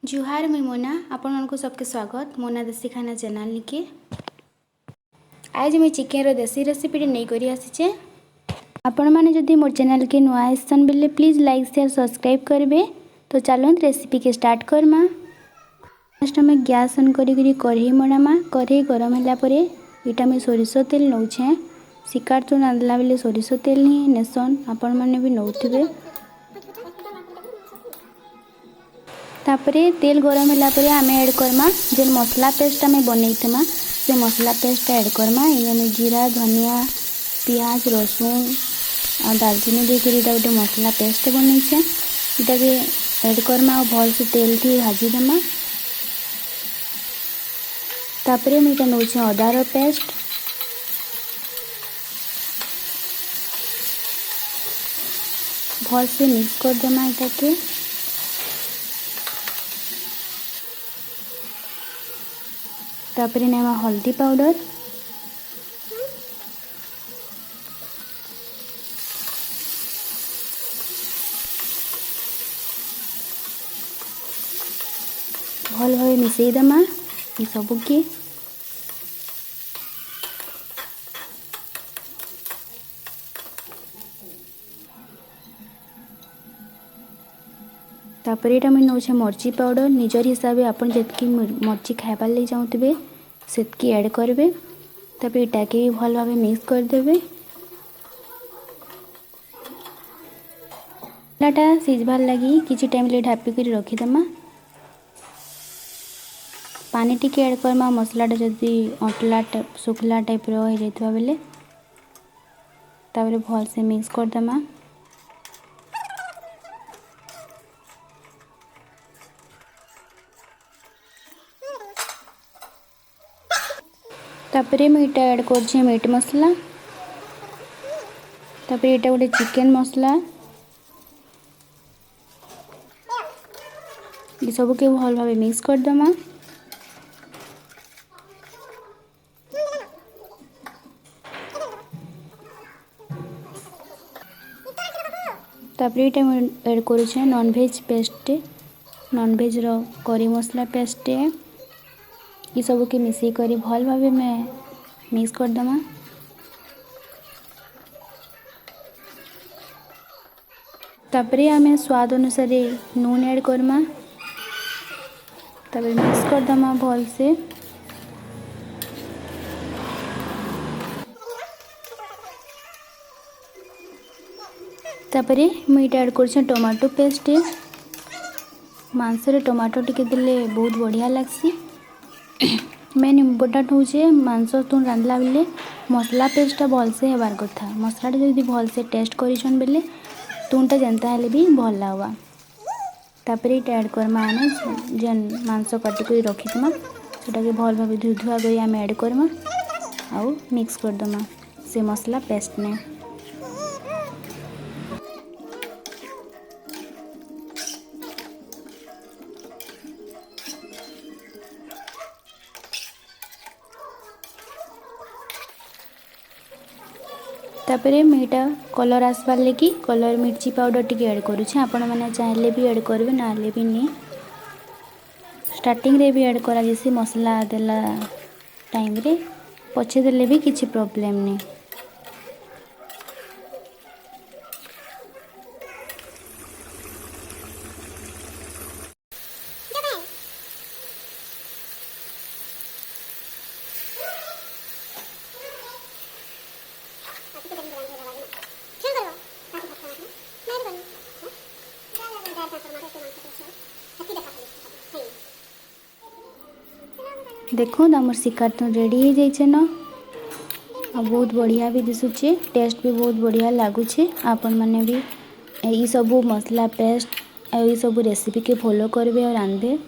जुहार मुई मोना आपण को सबके स्वागत मोना देसी खाना चैनल के। आज मुई चिकेन देसी रेसिपी नहीं करी आसीचे। आपण माने जदि मोर चैनल के नुआ आइसन बेले प्लीज लाइक शेयर सब्सक्राइब करबे। तो चलो रेसिपी के स्टार्ट करमा। फर्स्ट हमें गैस ऑन करी कढ़ई मड़ामा। कढ़ई गरम होला परे इटा में सोरिष तेल नौछे। शिकार तो रांधला बेले सोरिष तेल ही नेसन आपण माने भी नौथिबे। तापरे तेल गरम होला परे आमे ऐड करमा जेन मसला पेस्ट आमे बनैतमा से मसला पेस्ट ऐड करमा। इने जीरा धनिया प्याज रसुन और दालचीनी दे करी गोटे मसला पेस्ट बनैछे इटा के ऐड करमा और भल से तेल थी भाजी देमा। तापरे मैं इटा नौछे अदार पेस्ट भल से मिक्स कर देमा। इटा के तापरे नेमा हल्दी पाउडर भल भाव मिसई देमा ये सबू के। तापर ये मुझे नौछे मर्ची पाउडर निजर हिसाब से आपन जितकी मर्ची खाइबार लगे चाहूबे सेतकी ऐड करेंगे। तापर इटा के भी भल भाव मिक्स करदेवे। मसलाटा सिझबार लगी किसी टाइम ले ढापिक रखीदेमा। पानी टिके ऐड करमा मसलाटा जदि अटला सुखला टाइप रो हो जाइतबा बेले तापर भल से मिक्स करदेमा। तापरे मैं इटा ऐड कर मीट मसला। तापरे इटा गोटे चिकेन मसला ये सब के भल भाव मिक्स करदेमा। तापरे इटा ऐड करूछे नॉनवेज पेस्ट नॉनवेज रो करी मसला पेस्ट ये सब के मिसई करी भल भाव में मिक्स कर देमा। तापरे आमे स्वाद अनुसार नून ऐड करमा। तापरे मिक्स कर देमा भल से। तापरे मुई ऐड कर टमाटो पेस्ट मांस रे टमाटो टिके देले बहुत बढ़िया लागसी। मेन इम्पोर्टेंट होचे मांस तुम रांधला बेले मसला पेस्टा भल से हेबार कथा। मसलाटा जदि भल से टेस्ट करिछन बेले तुमटा जनता हेले भी भल लागबा। तापरे इटा ऐड करमा आमे जेन मांस काटी करी रखितमा सेटा के भल भाबे धुआ करी आमे ऐड करमा आउ मिक्स कर दमा से मसला पेस्ट ने। तापरे मीटा कलर आसबार लगी कलर मिर्ची पाउडर टी ऐड करुच्छे। आपण मैंने चाहले भी ऐड करेंगे ना भी नहीं। स्टार्टिंग रे भी ऐड करा जैसे मसला देला टाइम रे पछे देले भी किसी प्रॉब्लम नहीं। देखो आमर शिकार तो रेडी हो जाइए न आ बहुत बढ़िया भी दिशुचे टेस्ट भी बहुत बढ़िया लगुचे। आपण मैंने भी यही सब मसला पेस्ट यही सब रेसिपी के फॉलो करेंगे और रांधे।